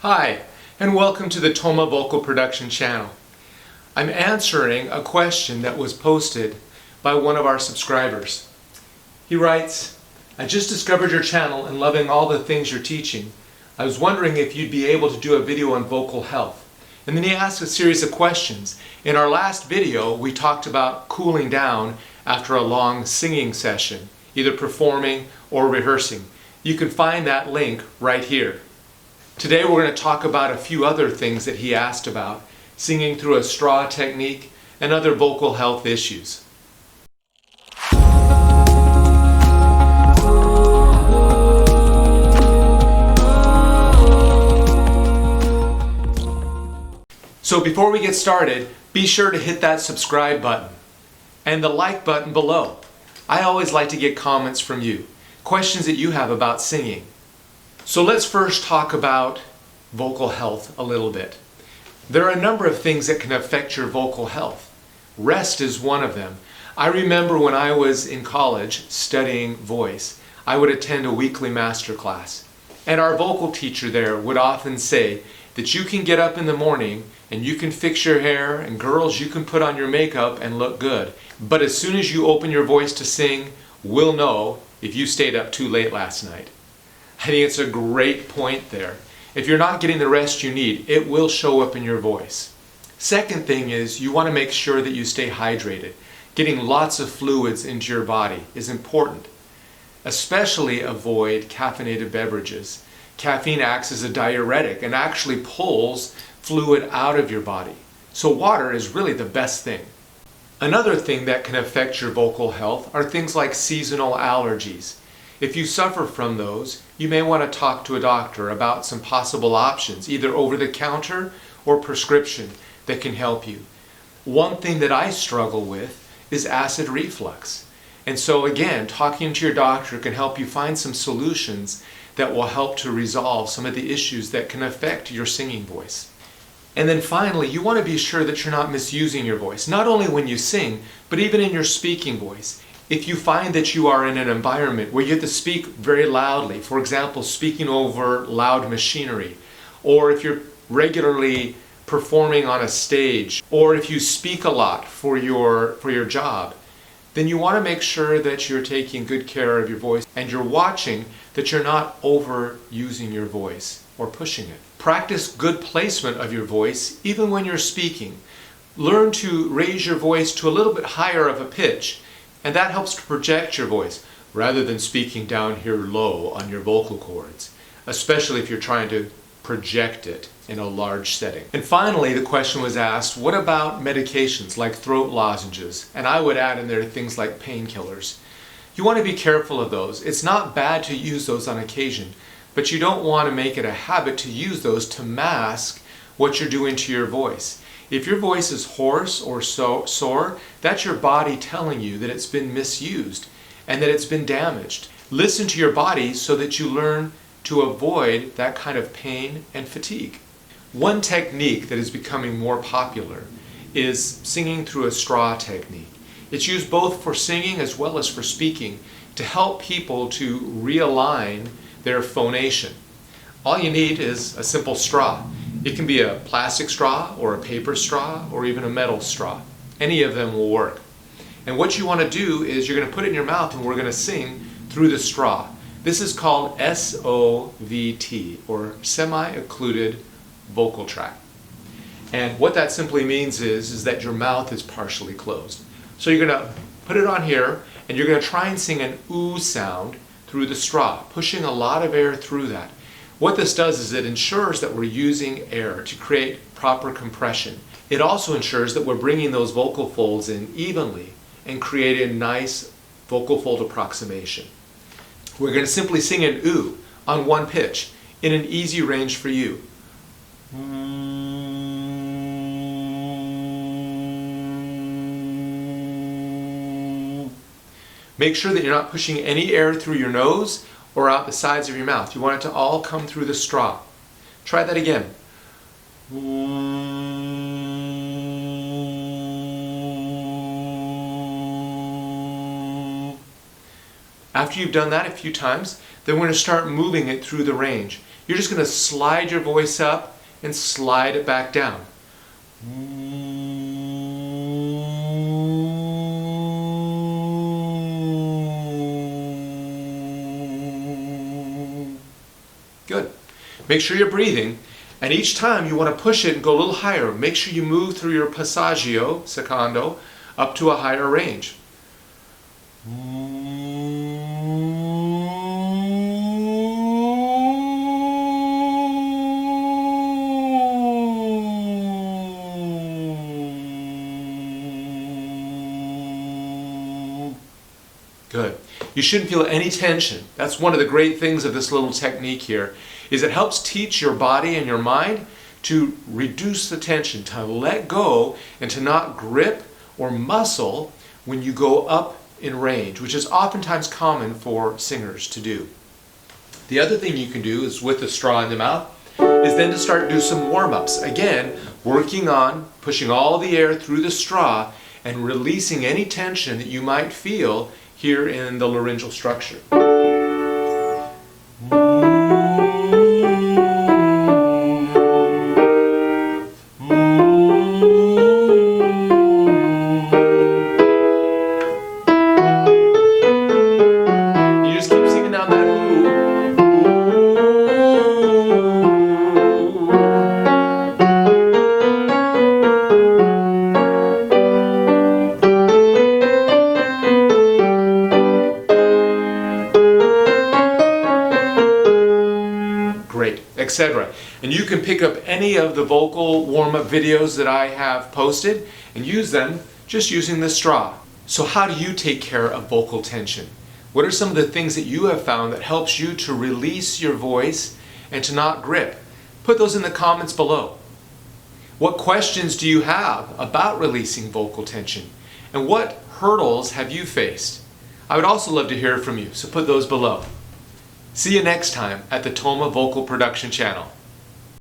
Hi, and welcome to the Toma Vocal Production channel. I'm answering a question that was posted by one of our subscribers. He writes, I just discovered your channel and loving all the things you're teaching. I was wondering if you'd be able to do a video on vocal health. And then he asked a series of questions. In our last video, we talked about cooling down after a long singing session, either performing or rehearsing. You can find that link right here. Today we're going to talk about a few other things that he asked about, singing through a straw technique and other vocal health issues. So before we get started, be sure to hit that subscribe button and the like button below. I always like to get comments from you, questions that you have about singing. So let's first talk about vocal health a little bit. There are a number of things that can affect your vocal health. Rest is one of them. I remember when I was in college studying voice, I would attend a weekly master class. And our vocal teacher there would often say that you can get up in the morning and you can fix your hair, and girls, you can put on your makeup and look good. But as soon as you open your voice to sing, we'll know if you stayed up too late last night. I think it's a great point there. If you're not getting the rest you need, it will show up in your voice. Second thing is you want to make sure that you stay hydrated. Getting lots of fluids into your body is important. Especially avoid caffeinated beverages. Caffeine acts as a diuretic and actually pulls fluid out of your body. So water is really the best thing. Another thing that can affect your vocal health are things like seasonal allergies. If you suffer from those, you may want to talk to a doctor about some possible options, either over the counter or prescription, that can help you. One thing that I struggle with is acid reflux. And so again, talking to your doctor can help you find some solutions that will help to resolve some of the issues that can affect your singing voice. And then finally, you want to be sure that you're not misusing your voice, not only when you sing, but even in your speaking voice. If you find that you are in an environment where you have to speak very loudly, for example, speaking over loud machinery, or if you're regularly performing on a stage, or if you speak a lot for your job, then you want to make sure that you're taking good care of your voice and you're watching that you're not overusing your voice or pushing it. Practice good placement of your voice even when you're speaking. Learn to raise your voice to a little bit higher of a pitch, and that helps to project your voice rather than speaking down here low on your vocal cords, especially if you're trying to project it in a large setting. And finally, the question was asked, what about medications like throat lozenges? And I would add in there things like painkillers. You want to be careful of those. It's not bad to use those on occasion, but you don't want to make it a habit to use those to mask what you're doing to your voice. If your voice is hoarse or sore, that's your body telling you that it's been misused and that it's been damaged. Listen to your body so that you learn to avoid that kind of pain and fatigue. One technique that is becoming more popular is singing through a straw technique. It's used both for singing as well as for speaking to help people to realign their phonation. All you need is a simple straw. It can be a plastic straw or a paper straw or even a metal straw. Any of them will work. And what you want to do is you're going to put it in your mouth and we're going to sing through the straw. This is called SOVT, or semi-occluded vocal tract. And what that simply means is that your mouth is partially closed. So you're going to put it on here and you're going to try and sing an ooh sound through the straw, pushing a lot of air through that. What this does is it ensures that we're using air to create proper compression. It also ensures that we're bringing those vocal folds in evenly and create a nice vocal fold approximation. We're going to simply sing an ooh on one pitch in an easy range for you. Make sure that you're not pushing any air through your nose or out the sides of your mouth. You want it to all come through the straw. Try that again. After you've done that a few times, then we're going to start moving it through the range. you're just going to slide your voice up and slide it back down. Good. Make sure you're breathing, and each time you want to push it and go a little higher. Make sure you move through your passaggio, secondo, up to a higher range. Good. You shouldn't feel any tension. That's one of the great things of this little technique here, is it helps teach your body and your mind to reduce the tension, to let go and to not grip or muscle when you go up in range, which is oftentimes common for singers to do. The other thing you can do is with the straw in the mouth is then to start to do some warm-ups. Again, working on pushing all the air through the straw and releasing any tension that you might feel here in the laryngeal structure. You just keep singing down that ooh. Great, etc. And you can pick up any of the vocal warm-up videos that I have posted and use them just using the straw. So how do you take care of vocal tension? What are some of the things that you have found that helps you to release your voice and to not grip? Put those in the comments below. What questions do you have about releasing vocal tension? And what hurdles have you faced? I would also love to hear from you, so put those below. See you next time at the Toma Vocal Production channel.